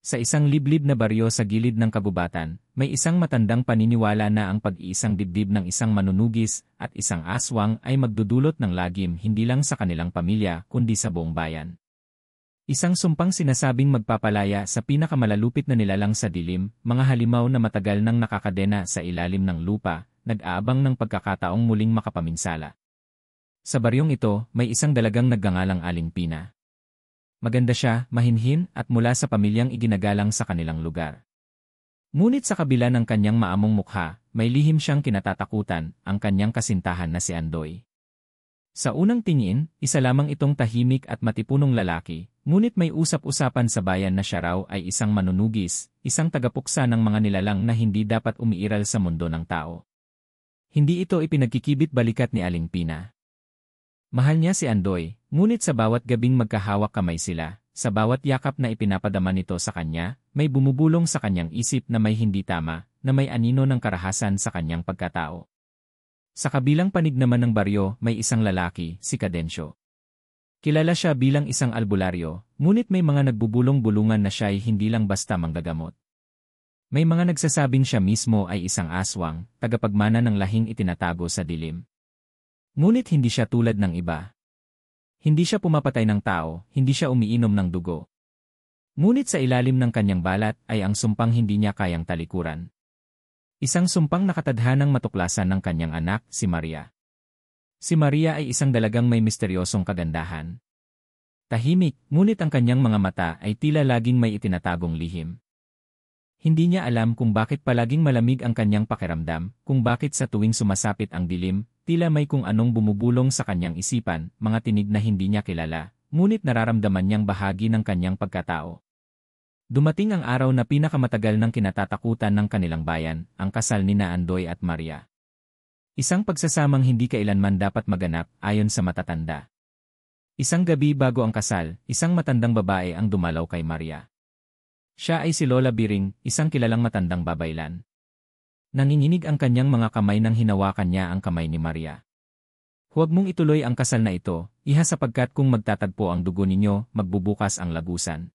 Sa isang liblib na baryo sa gilid ng kagubatan, may isang matandang paniniwala na ang pag-iisang dibdib ng isang manunugis at isang aswang ay magdudulot ng lagim hindi lang sa kanilang pamilya kundi sa buong bayan. Isang sumpang sinasabing magpapalaya sa pinakamalalupit na nilalang sa dilim, mga halimaw na matagal nang nakakadena sa ilalim ng lupa, nag-aabang ng pagkakataong muling makapaminsala. Sa baryong ito, may isang dalagang nagngangalang Aling Pina. Maganda siya, mahinhin at mula sa pamilyang iginagalang sa kanilang lugar. Ngunit sa kabila ng kanyang maamong mukha, may lihim siyang kinatatakutan, ang kanyang kasintahan na si Andoy. Sa unang tingin, isa lamang itong tahimik at matipunong lalaki, ngunit may usap-usapan sa bayan na siya raw ay isang manunugis, isang tagapuksa ng mga nilalang na hindi dapat umiiral sa mundo ng tao. Hindi ito ipinagkikibit balikat ni Aling Pina. Mahal niya si Andoy, ngunit sa bawat gabing magkahawak kamay sila, sa bawat yakap na ipinapadama nito sa kanya, may bumubulong sa kanyang isip na may hindi tama, na may anino ng karahasan sa kanyang pagkatao. Sa kabilang panig naman ng baryo, may isang lalaki, si Cadencio. Kilala siya bilang isang albularyo, ngunit may mga nagbubulong-bulungan na siya'y hindi lang basta manggagamot. May mga nagsasabing siya mismo ay isang aswang, tagapagmana ng lahing itinatago sa dilim. Ngunit hindi siya tulad ng iba. Hindi siya pumapatay ng tao, hindi siya umiinom ng dugo. Ngunit sa ilalim ng kanyang balat ay ang sumpang hindi niya kayang talikuran. Isang sumpang nakatadhanang matuklasan ng kanyang anak, si Maria. Si Maria ay isang dalagang may misteryosong kagandahan. Tahimik, ngunit ang kanyang mga mata ay tila laging may itinatagong lihim. Hindi niya alam kung bakit palaging malamig ang kanyang pakiramdam, kung bakit sa tuwing sumasapit ang dilim, tila may kung anong bumubulong sa kanyang isipan, mga tinig na hindi niya kilala, ngunit nararamdaman niyang bahagi ng kanyang pagkatao. Dumating ang araw na pinakamatagal ng kinatatakutan ng kanilang bayan, ang kasal ni Andoy at Maria. Isang pagsasamang hindi kailanman dapat maganap ayon sa matatanda. Isang gabi bago ang kasal, isang matandang babae ang dumalaw kay Maria. Siya ay si Lola Biring, isang kilalang matandang babaylan. Nanginginig ang kanyang mga kamay nang hinawakan niya ang kamay ni Maria. Huwag mong ituloy ang kasal na ito, iha sapagkat kung magtatagpo ang dugo ninyo, magbubukas ang lagusan.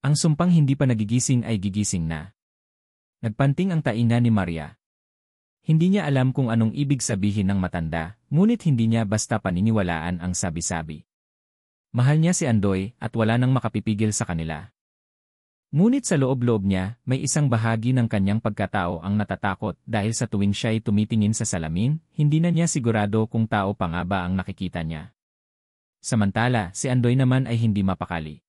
Ang sumpang hindi pa nagigising ay gigising na. Nagpanting ang tainga ni Maria. Hindi niya alam kung anong ibig sabihin ng matanda, ngunit hindi niya basta paniniwalaan ang sabi-sabi. Mahal niya si Andoy at wala nang makapipigil sa kanila. Ngunit sa loob-loob niya, may isang bahagi ng kanyang pagkatao ang natatakot dahil sa tuwing siya'y tumitingin sa salamin, hindi na niya sigurado kung tao pa nga ba ang nakikita niya. Samantala, si Andoy naman ay hindi mapakali.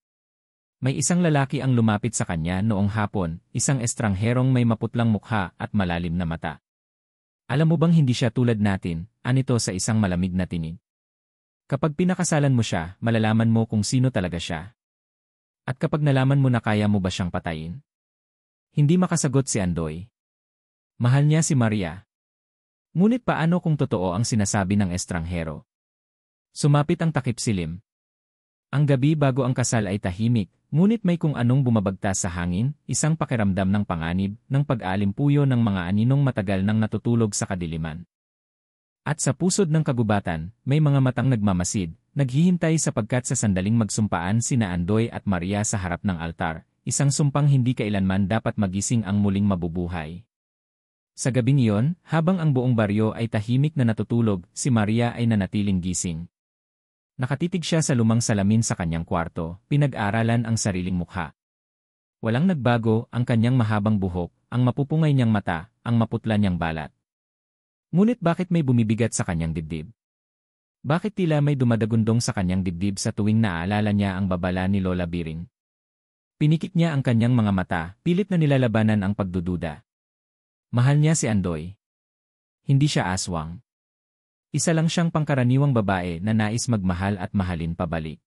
May isang lalaki ang lumapit sa kanya noong hapon, isang estrangherong may maputlang mukha at malalim na mata. Alam mo bang hindi siya tulad natin, anito sa isang malamig na tinig. Kapag pinakasalan mo siya, malalaman mo kung sino talaga siya. At kapag nalaman mo na kaya mo ba siyang patayin? Hindi makasagot si Andoy. Mahal niya si Maria. Ngunit paano kung totoo ang sinasabi ng estranghero? Sumapit ang takip silim. Ang gabi bago ang kasal ay tahimik, ngunit may kung anong bumabagtas sa hangin, isang pakiramdam ng panganib, ng pag-aalimpuyo ng mga aninong matagal nang natutulog sa kadiliman. At sa pusod ng kagubatan, may mga matang nagmamasid, naghihintay sapagkat sa sandaling magsumpaan sina Andoy at Maria sa harap ng altar, isang sumpang hindi kailanman dapat magising ang muling mabubuhay. Sa gabing iyon, habang ang buong baryo ay tahimik na natutulog, si Maria ay nanatiling gising. Nakatitig siya sa lumang salamin sa kanyang kwarto, pinag-aralan ang sariling mukha. Walang nagbago ang kanyang mahabang buhok, ang mapupungay niyang mata, ang maputla niyang balat. Ngunit bakit may bumibigat sa kanyang dibdib? Bakit tila may dumadagundong sa kanyang dibdib sa tuwing naaalala niya ang babala ni Lola Biring? Pinikit niya ang kanyang mga mata, pilit na nilalabanan ang pagdududa. Mahal niya si Andoy. Hindi siya aswang. Isa lang siyang pangkaraniwang babae na nais magmahal at mahalin pabalik.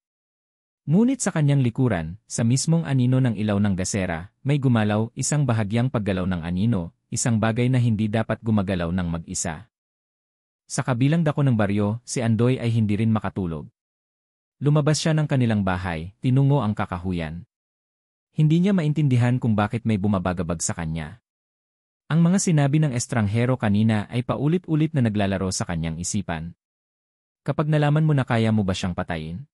Ngunit sa kanyang likuran, sa mismong anino ng ilaw ng gasera, may gumalaw, isang bahagyang paggalaw ng anino, isang bagay na hindi dapat gumagalaw ng mag-isa. Sa kabilang dako ng baryo, si Andoy ay hindi rin makatulog. Lumabas siya ng kanilang bahay, tinungo ang kakahuyan. Hindi niya maintindihan kung bakit may bumabagabag sa kanya. Ang mga sinabi ng estranghero kanina ay paulit-ulit na naglalaro sa kanyang isipan. Kapag nalaman mo na kaya mo ba siyang patayin?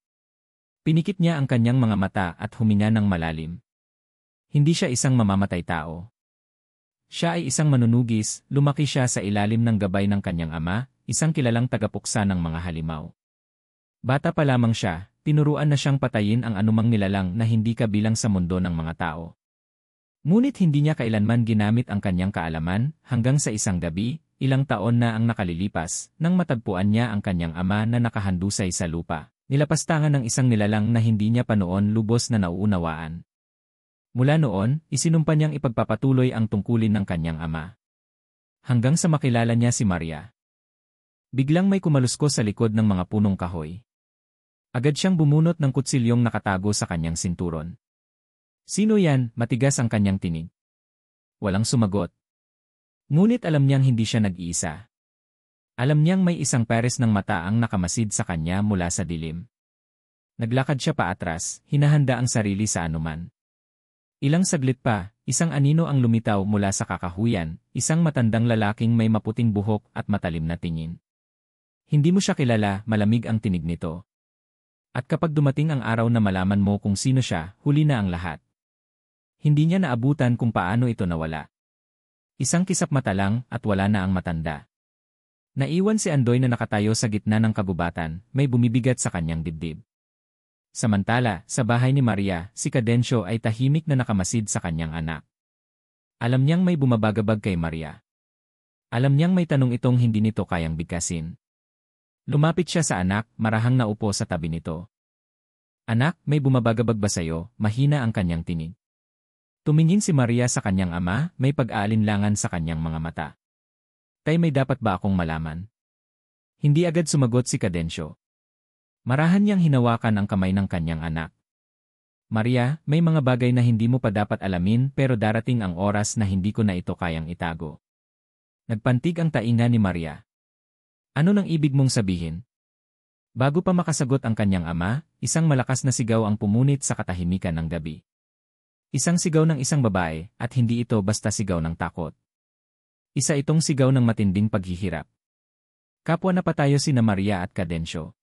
Pinikit niya ang kanyang mga mata at huminga ng malalim. Hindi siya isang mamamatay tao. Siya ay isang manunugis, lumaki siya sa ilalim ng gabay ng kanyang ama, isang kilalang tagapuksa ng mga halimaw. Bata pa lamang siya, tinuruan na siyang patayin ang anumang nilalang na hindi kabilang sa mundo ng mga tao. Ngunit hindi niya kailanman ginamit ang kanyang kaalaman, hanggang sa isang gabi, ilang taon na ang nakalilipas, nang matagpuan niya ang kanyang ama na nakahandusay sa lupa. Nilapastangan ng isang nilalang na hindi niya pa noon lubos na nauunawaan. Mula noon, isinumpa niyang ipagpapatuloy ang tungkulin ng kanyang ama. Hanggang sa makilala niya si Maria. Biglang may kumaluskos sa likod ng mga punong kahoy. Agad siyang bumunot ng kutsilyong nakatago sa kanyang sinturon. Sino yan? Matigas ang kanyang tinig. Walang sumagot. Ngunit alam niyang hindi siya nag-iisa. Alam niyang may isang pares ng mata ang nakamasid sa kanya mula sa dilim. Naglakad siya paatras, hinahanda ang sarili sa anuman. Ilang saglit pa, isang anino ang lumitaw mula sa kakahuyan, isang matandang lalaking may maputing buhok at matalim na tingin. Hindi mo siya kilala, malamig ang tinig nito. At kapag dumating ang araw na malaman mo kung sino siya, huli na ang lahat. Hindi niya naabutan kung paano ito nawala. Isang kisap mata lang at wala na ang matanda. Naiwan si Andoy na nakatayo sa gitna ng kagubatan, may bumibigat sa kanyang dibdib. Samantala, sa bahay ni Maria, si Cadencio ay tahimik na nakamasid sa kanyang anak. Alam niyang may bumabagabag kay Maria. Alam niyang may tanong itong hindi nito kayang bigkasin. Lumapit siya sa anak, marahang naupo sa tabi nito. Anak, may bumabagabag ba sa'yo? Mahina ang kanyang tinig. Tumingin si Maria sa kanyang ama, may pag-aalinlangan sa kanyang mga mata. Tay, may dapat ba akong malaman? Hindi agad sumagot si Cadencio. Marahan niyang hinawakan ang kamay ng kanyang anak. Maria, may mga bagay na hindi mo pa dapat alamin pero darating ang oras na hindi ko na ito kayang itago. Nagpantig ang tainga ni Maria. Ano nang ibig mong sabihin? Bago pa makasagot ang kanyang ama, isang malakas na sigaw ang pumunit sa katahimikan ng gabi. Isang sigaw ng isang babae, at hindi ito basta sigaw ng takot. Isa itong sigaw ng matinding paghihirap. Kapwa na patayo sina Maria at Cadencio.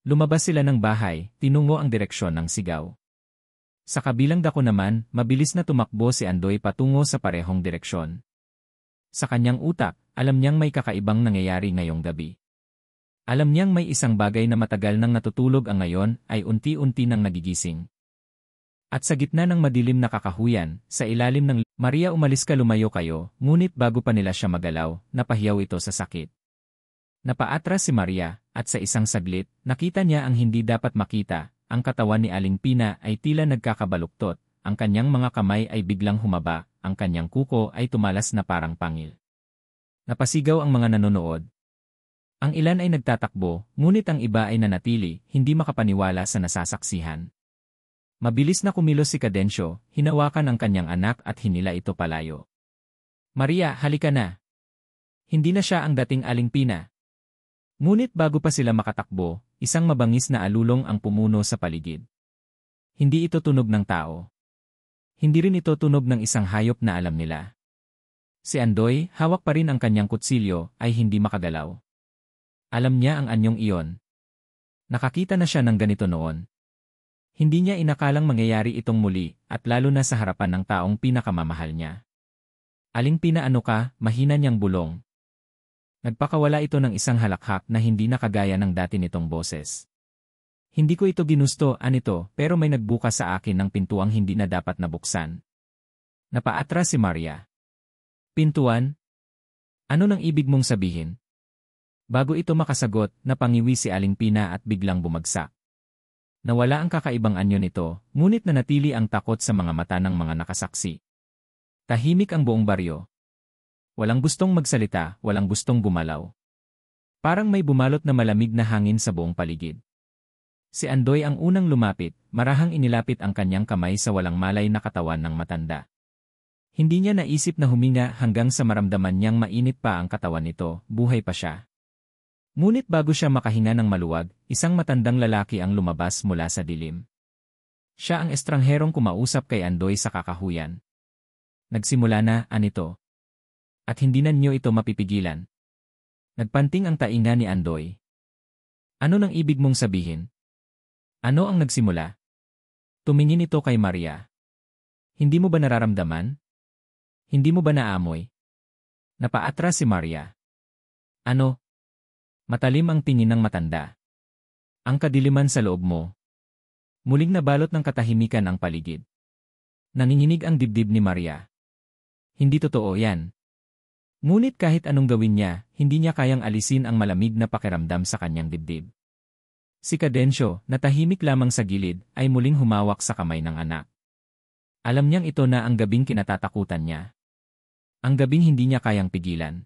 Lumabas sila ng bahay, tinungo ang direksyon ng sigaw. Sa kabilang dako naman, mabilis na tumakbo si Andoy patungo sa parehong direksyon. Sa kanyang utak, alam niyang may kakaibang nangyayari ngayong gabi. Alam niyang may isang bagay na matagal nang natutulog ang ngayon ay unti-unti nang nagigising. At sa gitna ng madilim na kakahuyan, sa ilalim ng Maria, umalis ka, lumayo kayo, ngunit bago pa nila siya magalaw, napahiyaw ito sa sakit. Napaatras si Maria, at sa isang saglit, nakita niya ang hindi dapat makita, ang katawan ni Aling Pina ay tila nagkakabaluktot, ang kanyang mga kamay ay biglang humaba, ang kanyang kuko ay tumalas na parang pangil. Napasigaw ang mga nanonood. Ang ilan ay nagtatakbo, ngunit ang iba ay nanatili, hindi makapaniwala sa nasasaksihan. Mabilis na kumilos si Cadencio, hinawakan ang kanyang anak at hinila ito palayo. Maria, halika na. Hindi na siya ang dating Aling Pina. Ngunit bago pa sila makatakbo, isang mabangis na alulong ang pumuno sa paligid. Hindi ito tunog ng tao. Hindi rin ito tunog ng isang hayop na alam nila. Si Andoy, hawak pa rin ang kanyang kutsilyo, ay hindi makagalaw. Alam niya ang anyong iyon. Nakakita na siya ng ganito noon. Hindi niya inakalang mangyayari itong muli, at lalo na sa harapan ng taong pinakamamahal niya. Aling Pina, ano ka? Mahina niyang bulong. Nagpakawala ito ng isang halakhak na hindi na kagaya ng dati nitong boses. Hindi ko ito ginusto, anito, pero may nagbukas sa akin ng pintuang hindi na dapat nabuksan. Napaatras si Maria. Pintuan? Ano nang ibig mong sabihin? Bago ito makasagot, napangiwi si Aling Pina at biglang bumagsak. Nawala ang kakaibang anyo nito, ngunit nanatili ang takot sa mga mata ng mga nakasaksi. Tahimik ang buong baryo. Walang gustong magsalita, walang gustong gumalaw. Parang may bumalot na malamig na hangin sa buong paligid. Si Andoy ang unang lumapit, marahang inilapit ang kanyang kamay sa walang malay na katawan ng matanda. Hindi niya naisip na huminga hanggang sa maramdaman niyang mainit pa ang katawan nito, buhay pa siya. Ngunit bago siya makahinga ng maluwag, isang matandang lalaki ang lumabas mula sa dilim. Siya ang estrangherong kumausap kay Andoy sa kakahuyan. Nagsimula na, anito. At hindi na niyo ito mapipigilan. Nagpanting ang tainga ni Andoy. Ano nang ibig mong sabihin? Ano ang nagsimula? Tumingin ito kay Maria. Hindi mo ba nararamdaman? Hindi mo ba naamoy? Napaatras si Maria. Ano? Matalim ang tingin ng matanda. Ang kadiliman sa loob mo. Muling nabalot ng katahimikan ang paligid. Nanginginig ang dibdib ni Maria. Hindi totoo yan. Ngunit kahit anong gawin niya, hindi niya kayang alisin ang malamig na pakiramdam sa kanyang dibdib. Si Cadensyo, na tahimik lamang sa gilid, ay muling humawak sa kamay ng anak. Alam niyang ito na ang gabing kinatatakutan niya. Ang gabing hindi niya kayang pigilan.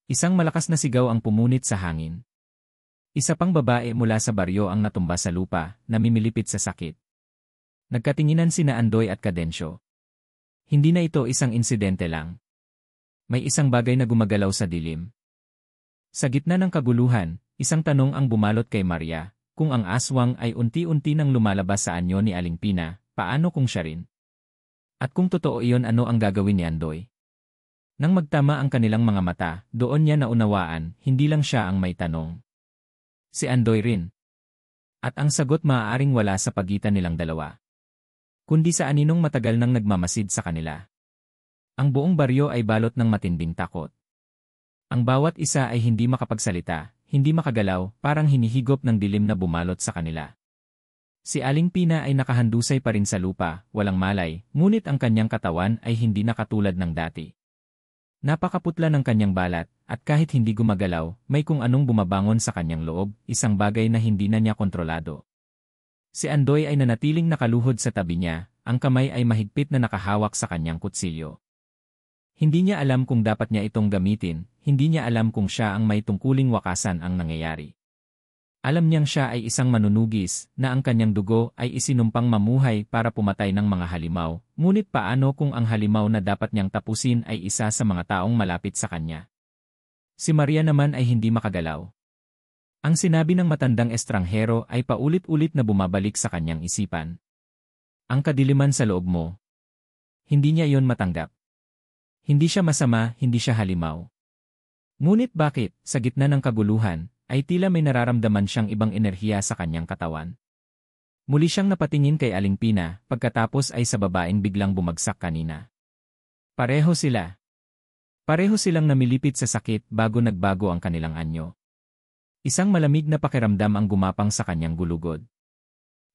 Isang malakas na sigaw ang pumunit sa hangin. Isa pang babae mula sa baryo ang natumba sa lupa, namimilipit sa sakit. Nagkatinginan sina Andoy at Cadensyo. Hindi na ito isang insidente lang. May isang bagay na gumagalaw sa dilim. Sa gitna ng kaguluhan, isang tanong ang bumalot kay Maria, kung ang aswang ay unti-unti nang lumalabas sa anyo ni Aling Pina, paano kung siya rin? At kung totoo iyon, ano ang gagawin ni Andoy? Nang magtama ang kanilang mga mata, doon niya naunawaan, hindi lang siya ang may tanong. Si Andoy rin. At ang sagot maaaring wala sa pagitan nilang dalawa, kundi sa aninong matagal nang nagmamasid sa kanila. Ang buong baryo ay balot ng matinding takot. Ang bawat isa ay hindi makapagsalita, hindi makagalaw, parang hinihigop ng dilim na bumalot sa kanila. Si Aling Pina ay nakahandusay pa rin sa lupa, walang malay, ngunit ang kanyang katawan ay hindi na katulad ng dati. Napakaputla ng kanyang balat, at kahit hindi gumagalaw, may kung anong bumabangon sa kanyang loob, isang bagay na hindi na niya kontrolado. Si Andoy ay nanatiling nakaluhod sa tabi niya, ang kamay ay mahigpit na nakahawak sa kanyang kutsilyo. Hindi niya alam kung dapat niya itong gamitin, hindi niya alam kung siya ang may tungkuling wakasan ang nangyayari. Alam niyang siya ay isang manunugis, na ang kanyang dugo ay isinumpang mamuhay para pumatay ng mga halimaw, ngunit paano kung ang halimaw na dapat niyang tapusin ay isa sa mga taong malapit sa kanya? Si Maria naman ay hindi makagalaw. Ang sinabi ng matandang estranghero ay paulit-ulit na bumabalik sa kanyang isipan. Ang kadiliman sa loob mo. Hindi niya iyon matanggap. Hindi siya masama, hindi siya halimaw. Ngunit bakit, sa gitna ng kaguluhan, ay tila may nararamdaman siyang ibang enerhiya sa kanyang katawan? Muli siyang napatingin kay Aling Pina, pagkatapos ay sa babaeng biglang bumagsak kanina. Pareho sila. Pareho silang namilipit sa sakit bago nagbago ang kanilang anyo. Isang malamig na pakiramdam ang gumapang sa kanyang gulugod.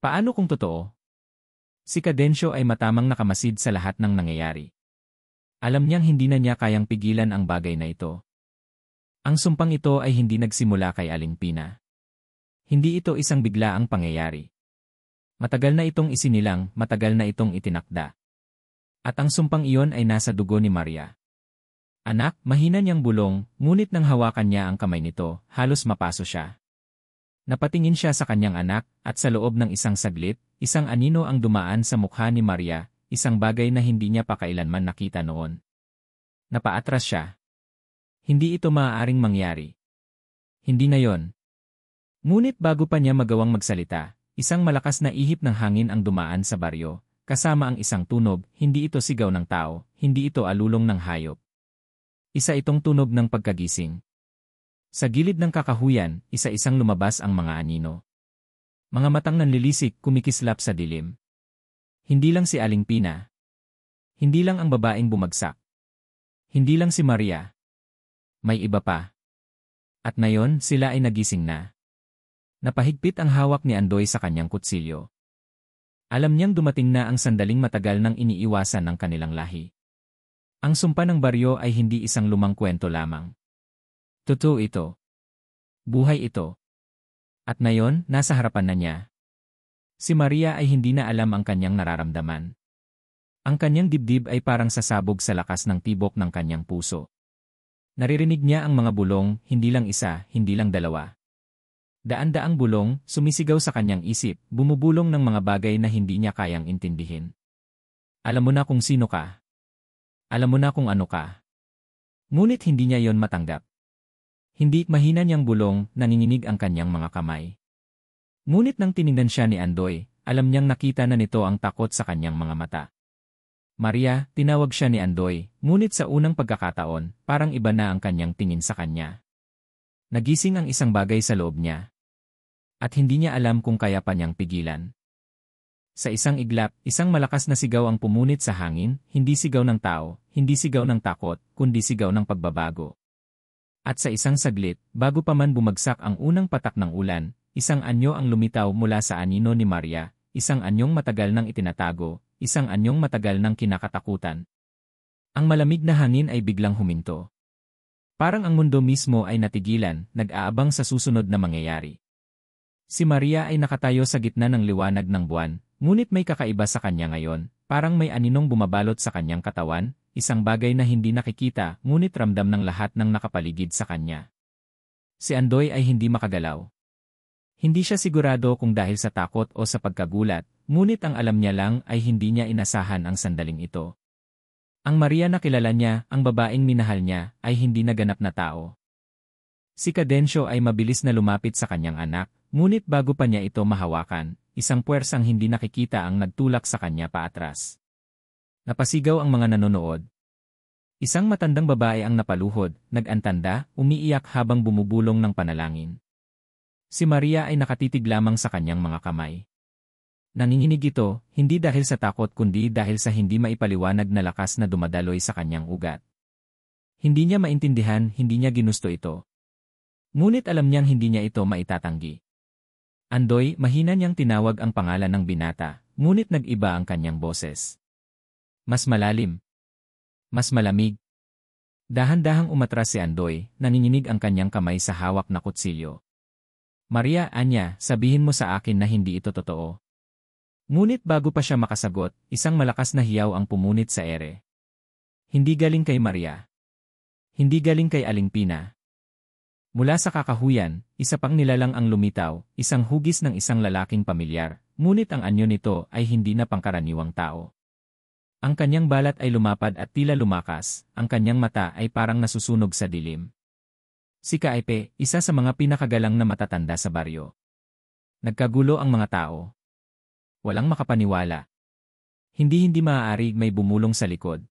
Paano kung totoo? Si Cadensyo ay matamang nakamasid sa lahat ng nangyayari. Alam niyang hindi na niya kayang pigilan ang bagay na ito. Ang sumpang ito ay hindi nagsimula kay Aling Pina. Hindi ito isang biglaang pangyayari. Matagal na itong isinilang, matagal na itong itinakda. At ang sumpang iyon ay nasa dugo ni Maria. Anak, mahina niyang bulong, ngunit nang hawakan niya ang kamay nito, halos mapaso siya. Napatingin siya sa kanyang anak, at sa loob ng isang saglit, isang anino ang dumaan sa mukha ni Maria, isang bagay na hindi niya pa kailanman nakita noon. Napaatras siya. Hindi ito maaaring mangyari. Hindi na yon. Ngunit bago pa niya magawang magsalita, isang malakas na ihip ng hangin ang dumaan sa baryo, kasama ang isang tunog, hindi ito sigaw ng tao, hindi ito alulong ng hayop. Isa itong tunog ng pagkagising. Sa gilid ng kakahuyan, isa-isang lumabas ang mga anino. Mga matang nanlilisik, kumikislap sa dilim. Hindi lang si Aling Pina. Hindi lang ang babaeng bumagsak. Hindi lang si Maria. May iba pa. At ngayon, sila ay nagising na. Napahigpit ang hawak ni Andoy sa kanyang kutsilyo. Alam niyang dumating na ang sandaling matagal nang iniiwasan ng kanilang lahi. Ang sumpa ng baryo ay hindi isang lumang kwento lamang. Totoo ito. Buhay ito. At ngayon, nasa harapan na niya. Si Maria ay hindi na alam ang kanyang nararamdaman. Ang kanyang dibdib ay parang sasabog sa lakas ng tibok ng kanyang puso. Naririnig niya ang mga bulong, hindi lang isa, hindi lang dalawa. Daan-daang bulong, sumisigaw sa kanyang isip, bumubulong ng mga bagay na hindi niya kayang intindihin. Alam mo na kung sino ka. Alam mo na kung ano ka. Ngunit hindi niya yon matanggap. Hindi mahina niyang bulong, nanginginig ang kanyang mga kamay. Ngunit nang tiningnan siya ni Andoy, alam niyang nakita na nito ang takot sa kanyang mga mata. Maria, tinawag siya ni Andoy, ngunit sa unang pagkakataon, parang iba na ang kanyang tingin sa kanya. Nagising ang isang bagay sa loob niya. At hindi niya alam kung kaya pa niyang pigilan. Sa isang iglap, isang malakas na sigaw ang pumunit sa hangin, hindi sigaw ng tao, hindi sigaw ng takot, kundi sigaw ng pagbabago. At sa isang saglit, bago pa man bumagsak ang unang patak ng ulan, isang anyo ang lumitaw mula sa anino ni Maria, isang anyong matagal nang itinatago, isang anyong matagal nang kinakatakutan. Ang malamig na hangin ay biglang huminto. Parang ang mundo mismo ay natigilan, nag-aabang sa susunod na mangyayari. Si Maria ay nakatayo sa gitna ng liwanag ng buwan, ngunit may kakaiba sa kanya ngayon, parang may aninong bumabalot sa kanyang katawan, isang bagay na hindi nakikita ngunit ramdam ng lahat ng nakapaligid sa kanya. Si Andoy ay hindi makagalaw. Hindi siya sigurado kung dahil sa takot o sa pagkagulat, ngunit ang alam niya lang ay hindi niya inasahan ang sandaling ito. Ang Maria na kilala niya, ang babaeng minahal niya, ay hindi naganap na tao. Si Cadencio ay mabilis na lumapit sa kanyang anak, ngunit bago pa niya ito mahawakan, isang puwersang hindi nakikita ang nagtulak sa kanya paatras. Napasigaw ang mga nanonood. Isang matandang babae ang napaluhod, nag-antanda, umiiyak habang bumubulong ng panalangin. Si Maria ay nakatitig lamang sa kanyang mga kamay. Nanginginig ito, hindi dahil sa takot kundi dahil sa hindi maipaliwanag na lakas na dumadaloy sa kanyang ugat. Hindi niya maintindihan, hindi niya ginusto ito. Ngunit alam niyang hindi niya ito maitatanggi. Andoy, mahina niyang tinawag ang pangalan ng binata, ngunit nag-iba ang kanyang boses. Mas malalim. Mas malamig. Dahan-dahang umatras si Andoy, nanginginig ang kanyang kamay sa hawak na kutsilyo. Maria, Anya, sabihin mo sa akin na hindi ito totoo. Ngunit bago pa siya makasagot, isang malakas na hiyaw ang pumunit sa ere. Hindi galing kay Maria. Hindi galing kay Aling Pina. Mula sa kakahuyan, isa pang nilalang ang lumitaw, isang hugis ng isang lalaking pamilyar, ngunit ang anyo nito ay hindi na pangkaraniwang tao. Ang kanyang balat ay lumapad at tila lumakas, ang kanyang mata ay parang nasusunog sa dilim. Si Kaipe, isa sa mga pinakagalang na matatanda sa baryo. Nagkagulo ang mga tao. Walang makapaniwala. Hindi maaari may bumulong sa likod.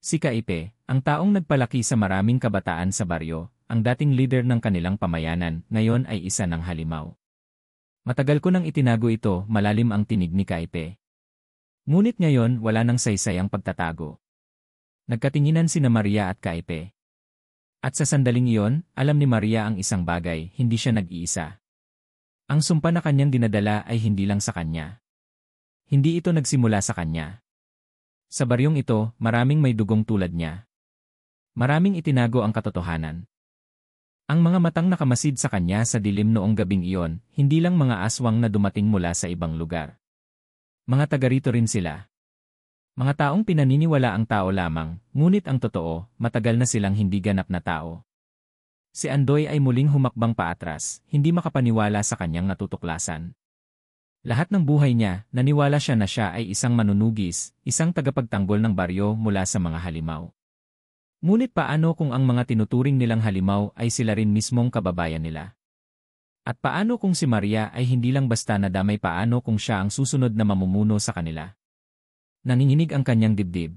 Si Kaipe, ang taong nagpalaki sa maraming kabataan sa baryo, ang dating leader ng kanilang pamayanan, ngayon ay isa ng halimaw. Matagal ko nang itinago ito, malalim ang tinig ni Kaipe. Ngunit ngayon wala nang saysay ang pagtatago. Nagkatinginan sina Maria at Kaipe. At sa sandaling iyon, alam ni Maria ang isang bagay, hindi siya nag-iisa. Ang sumpa na kanyang dinadala ay hindi lang sa kanya. Hindi ito nagsimula sa kanya. Sa baryong ito, maraming may dugong tulad niya. Maraming itinago ang katotohanan. Ang mga matang nakamasid sa kanya sa dilim noong gabing iyon, hindi lang mga aswang na dumating mula sa ibang lugar. Mga taga rito rin sila. Mga taong pinaniniwala ang tao lamang, ngunit ang totoo, matagal na silang hindi ganap na tao. Si Andoy ay muling humakbang paatras, hindi makapaniwala sa kanyang natutuklasan. Lahat ng buhay niya, naniwala siya na siya ay isang manunugis, isang tagapagtanggol ng baryo mula sa mga halimaw. Ngunit paano kung ang mga tinuturing nilang halimaw ay sila rin mismong kababayan nila? At paano kung si Maria ay hindi lang basta nadamay, paano kung siya ang susunod na mamumuno sa kanila? Nanginginig ang kanyang dibdib.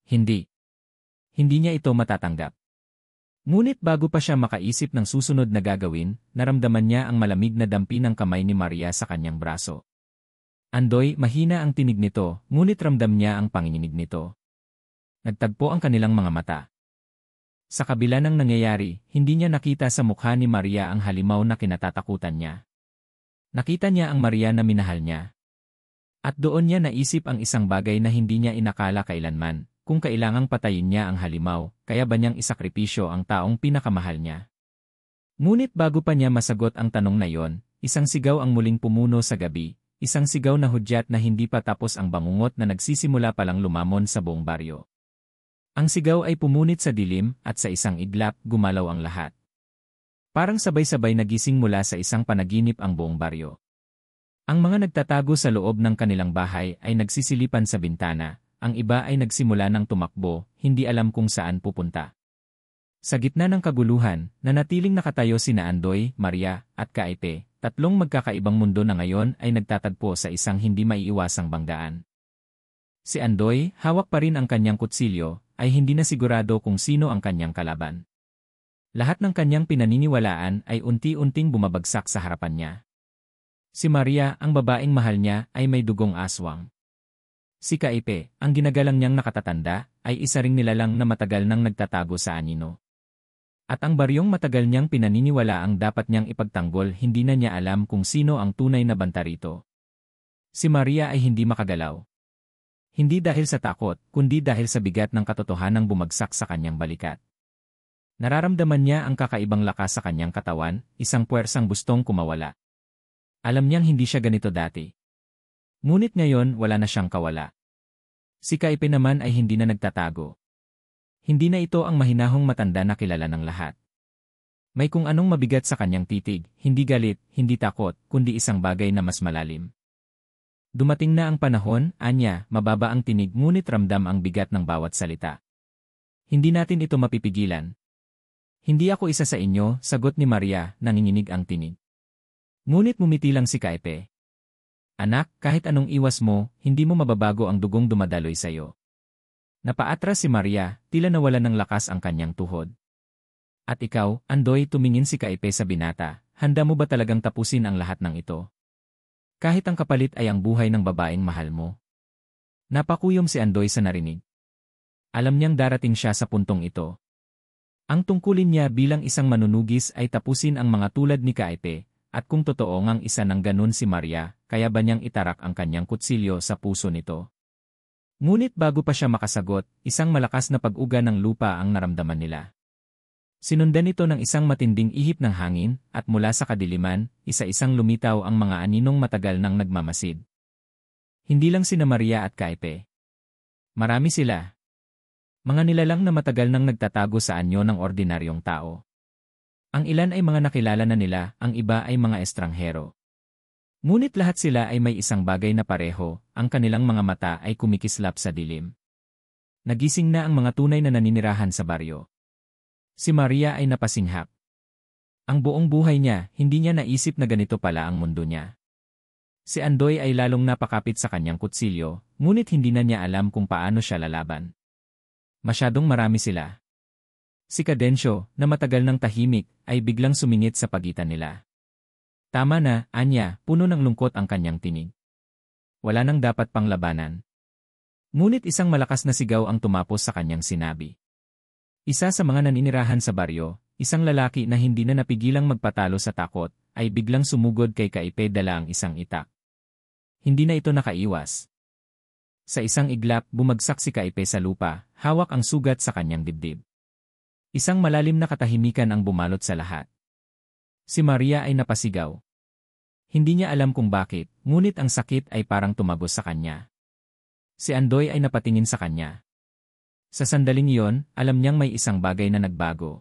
Hindi. Hindi niya ito matatanggap. Ngunit bago pa siya makaisip ng susunod na gagawin, naramdaman niya ang malamig na dampi ng kamay ni Maria sa kanyang braso. Andoy, mahina ang tinig nito, ngunit ramdam niya ang panginginig nito. Nagtagpo ang kanilang mga mata. Sa kabila ng nangyayari, hindi niya nakita sa mukha ni Maria ang halimaw na kinatatakutan niya. Nakita niya ang Maria na minahal niya. At doon niya naisip ang isang bagay na hindi niya inakala kailanman. Kung kailangang patayin niya ang halimaw, kaya ba niyang isakripisyo ang taong pinakamahal niya? Ngunit bago pa niya masagot ang tanong na iyon, isang sigaw ang muling pumuno sa gabi, isang sigaw na hudyat na hindi pa tapos ang bangungot na nagsisimula palang lumamon sa buong baryo. Ang sigaw ay pumunit sa dilim at sa isang iglap gumalaw ang lahat. Parang sabay-sabay nagising mula sa isang panaginip ang buong baryo. Ang mga nagtatago sa loob ng kanilang bahay ay nagsisilipan sa bintana. Ang iba ay nagsimula ng tumakbo, hindi alam kung saan pupunta. Sa gitna ng kaguluhan, nanatiling nakatayo sina Andoy, Maria, at Kaipe, tatlong magkakaibang mundo na ngayon ay nagtatagpo sa isang hindi maiiwasang banggaan. Si Andoy, hawak pa rin ang kanyang kutsilyo, ay hindi na sigurado kung sino ang kanyang kalaban. Lahat ng kanyang pinaniniwalaan ay unti-unting bumabagsak sa harapan niya. Si Maria, ang babaeng mahal niya, ay may dugong aswang. Si Kaipe, ang ginagalang niyang nakatatanda, ay isa ring nilalang na matagal nang nagtatago sa anino. At ang baryong matagal niyang pinaniniwala ang dapat niyang ipagtanggol, hindi na niya alam kung sino ang tunay na banta rito. Si Maria ay hindi makagalaw. Hindi dahil sa takot, kundi dahil sa bigat ng katotohanang bumagsak sa kanyang balikat. Nararamdaman niya ang kakaibang lakas sa kanyang katawan, isang puwersang gustong kumawala. Alam niyang hindi siya ganito dati. Ngunit ngayon wala na siyang kawala. Si Kaipe naman ay hindi na nagtatago. Hindi na ito ang mahinahong matanda na kilala ng lahat. May kung anong mabigat sa kanyang titig, hindi galit, hindi takot, kundi isang bagay na mas malalim. Dumating na ang panahon, anya, mababa ang tinig ngunit ramdam ang bigat ng bawat salita. Hindi natin ito mapipigilan. Hindi ako isa sa inyo, sagot ni Maria, nanginginig ang tinig. Ngunit mumiti lang si Kaipe. Anak, kahit anong iwas mo, hindi mo mababago ang dugong dumadaloy sa iyo. Napaatras si Maria, tila nawalan ng lakas ang kanyang tuhod. At ikaw, Andoy, tumingin si Kaipe sa binata, handa mo ba talagang tapusin ang lahat ng ito? Kahit ang kapalit ay ang buhay ng babaeng mahal mo. Napakuyom si Andoy sa narinig. Alam niyang darating siya sa puntong ito. Ang tungkulin niya bilang isang manunugis ay tapusin ang mga tulad ni Kaipe, at kung totoo ngang isa ng ganun si Maria, kaya ba niyang itarak ang kanyang kutsilyo sa puso nito? Ngunit bago pa siya makasagot, isang malakas na pag-uga ng lupa ang naramdaman nila. Sinundan ito ng isang matinding ihip ng hangin, at mula sa kadiliman, isa-isang lumitaw ang mga aninong matagal nang nagmamasid. Hindi lang sina Maria at Kaipe. Marami sila. Mga nilalang na matagal nang nagtatago sa anyo ng ordinaryong tao. Ang ilan ay mga nakilala na nila, ang iba ay mga estranghero. Ngunit lahat sila ay may isang bagay na pareho, ang kanilang mga mata ay kumikislap sa dilim. Nagising na ang mga tunay na naninirahan sa baryo. Si Maria ay napasinghap. Ang buong buhay niya, hindi niya naisip na ganito pala ang mundo niya. Si Andoy ay lalong napakapit sa kanyang kutsilyo, ngunit hindi na niya alam kung paano siya lalaban. Masyadong marami sila. Si Cadencio, na matagal ng tahimik, ay biglang sumingit sa pagitan nila. Tama na, anya, puno ng lungkot ang kanyang tinig. Wala nang dapat pang labanan. Ngunit isang malakas na sigaw ang tumapos sa kanyang sinabi. Isa sa mga naninirahan sa baryo, isang lalaki na hindi na napigilang magpatalo sa takot, ay biglang sumugod kay Kaipe dala ang isang itak. Hindi na ito nakaiwas. Sa isang iglap, bumagsak si Kaipe sa lupa, hawak ang sugat sa kanyang dibdib. Isang malalim na katahimikan ang bumalot sa lahat. Si Maria ay napasigaw. Hindi niya alam kung bakit, ngunit ang sakit ay parang tumagos sa kanya. Si Andoy ay napatingin sa kanya. Sa sandaling iyon, alam niyang may isang bagay na nagbago.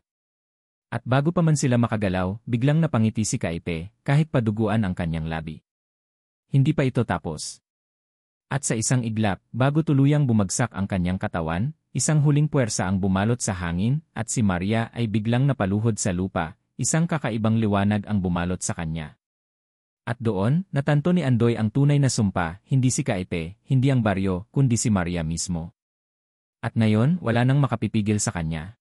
At bago pa man sila makagalaw, biglang napangiti si Kaipe, kahit paduguan ang kanyang labi. Hindi pa ito tapos. At sa isang iglap, bago tuluyang bumagsak ang kanyang katawan, isang huling puwersa ang bumalot sa hangin, at si Maria ay biglang napaluhod sa lupa, isang kakaibang liwanag ang bumalot sa kanya. At doon, natanto ni Andoy ang tunay na sumpa, hindi si Kaipe, hindi ang baryo, kundi si Maria mismo. At ngayon, wala nang makapipigil sa kanya.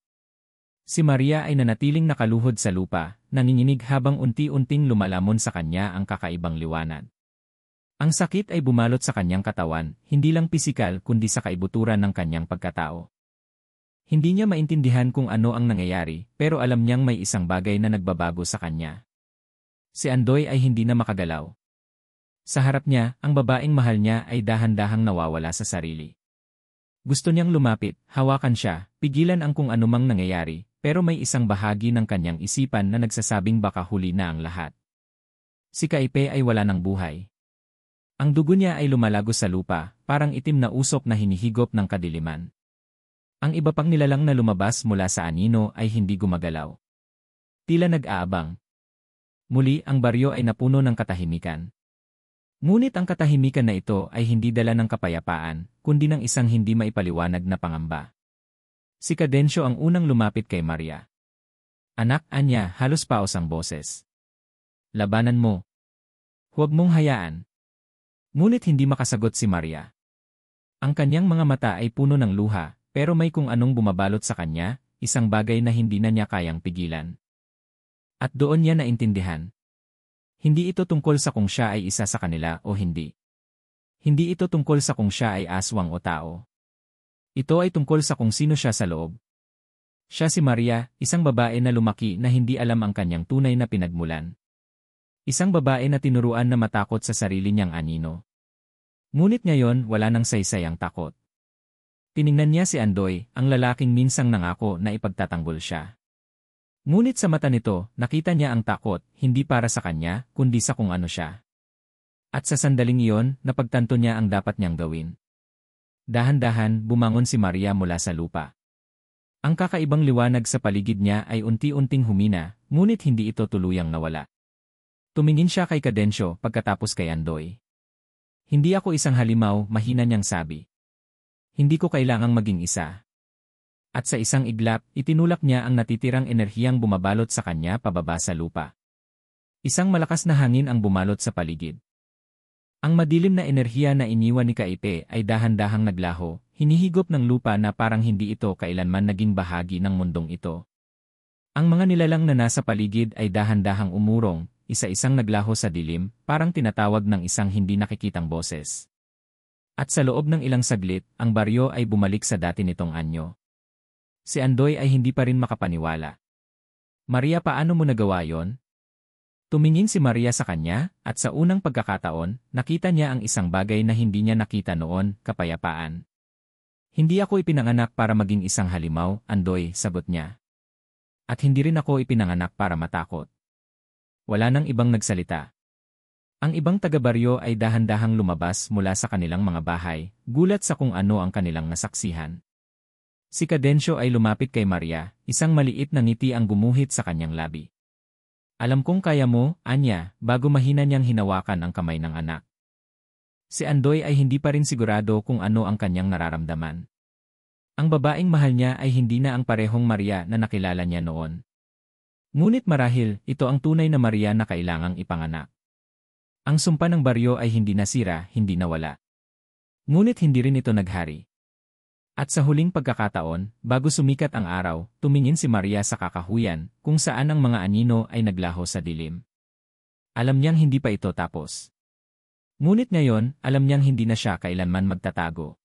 Si Maria ay nanatiling nakaluhod sa lupa, nanginginig habang unti-unting lumalamon sa kanya ang kakaibang liwanag. Ang sakit ay bumalot sa kanyang katawan, hindi lang pisikal kundi sa kaibuturan ng kanyang pagkatao. Hindi niya maintindihan kung ano ang nangyayari, pero alam niyang may isang bagay na nagbabago sa kanya. Si Andoy ay hindi na makagalaw. Sa harap niya, ang babaeng mahal niya ay dahan-dahang nawawala sa sarili. Gusto niyang lumapit, hawakan siya, pigilan ang kung anumang nangyayari, pero may isang bahagi ng kanyang isipan na nagsasabing baka huli na ang lahat. Si Kaipe ay wala ng buhay. Ang dugo niya ay lumalago sa lupa, parang itim na usok na hinihigop ng kadiliman. Ang iba pang nilalang na lumabas mula sa anino ay hindi gumagalaw. Tila nag-aabang. Muli, ang baryo ay napuno ng katahimikan. Ngunit ang katahimikan na ito ay hindi dala ng kapayapaan, kundi ng isang hindi maipaliwanag na pangamba. Si Cadencio ang unang lumapit kay Maria. Anak, anya, halos paos ang boses. Labanan mo. Huwag mong hayaan. Ngunit hindi makasagot si Maria. Ang kanyang mga mata ay puno ng luha, pero may kung anong bumabalot sa kanya, isang bagay na hindi na niya kayang pigilan. At doon niya naintindihan. Hindi ito tungkol sa kung siya ay isa sa kanila o hindi. Hindi ito tungkol sa kung siya ay aswang o tao. Ito ay tungkol sa kung sino siya sa loob. Siya si Maria, isang babae na lumaki na hindi alam ang kanyang tunay na pinagmulan. Isang babae na tinuruan na matakot sa sarili niyang anino. Ngunit ngayon wala nang saysay ang takot. Tiningnan niya si Andoy, ang lalaking minsang nangako na ipagtatanggol siya. Ngunit sa mata nito, nakita niya ang takot, hindi para sa kanya, kundi sa kung ano siya. At sa sandaling iyon, napagtanto niya ang dapat niyang gawin. Dahan-dahan, bumangon si Maria mula sa lupa. Ang kakaibang liwanag sa paligid niya ay unti-unting humina, ngunit hindi ito tuluyang nawala. Tumingin siya kay Cadensyo pagkatapos kay Andoy. Hindi ako isang halimaw, mahina niyang sabi. Hindi ko kailangang maging isa. At sa isang iglap, itinulak niya ang natitirang enerhiyang bumabalot sa kanya pababa sa lupa. Isang malakas na hangin ang bumalot sa paligid. Ang madilim na enerhiya na iniwan ni Kaipe ay dahan-dahang naglaho, hinihigop ng lupa na parang hindi ito kailanman naging bahagi ng mundong ito. Ang mga nilalang na nasa paligid ay dahan-dahang umurong, isa-isang naglaho sa dilim, parang tinatawag ng isang hindi nakikitang boses. At sa loob ng ilang saglit, ang baryo ay bumalik sa dati nitong anyo. Si Andoy ay hindi pa rin makapaniwala. Maria, paano mo nagawa yon? Tumingin si Maria sa kanya, at sa unang pagkakataon, nakita niya ang isang bagay na hindi niya nakita noon, kapayapaan. Hindi ako ipinanganak para maging isang halimaw, Andoy, sagot niya. At hindi rin ako ipinanganak para matakot. Wala nang ibang nagsalita. Ang ibang taga-baryo ay dahan-dahang lumabas mula sa kanilang mga bahay, gulat sa kung ano ang kanilang nasaksihan. Si Cadensyo ay lumapit kay Maria, isang maliit na ngiti ang gumuhit sa kanyang labi. Alam kong kaya mo, Anya, bago mahina niyang hinawakan ang kamay ng anak. Si Andoy ay hindi pa rin sigurado kung ano ang kanyang nararamdaman. Ang babaeng mahal niya ay hindi na ang parehong Maria na nakilala niya noon. Ngunit marahil, ito ang tunay na Maria na kailangang ipanganak. Ang sumpa ng baryo ay hindi nasira, hindi nawala. Ngunit hindi rin ito naghari. At sa huling pagkakataon, bago sumikat ang araw, tumingin si Maria sa kakahuyan, kung saan ang mga anino ay naglaho sa dilim. Alam niyang hindi pa ito tapos. Ngunit ngayon, alam niyang hindi na siya kailanman magtatago.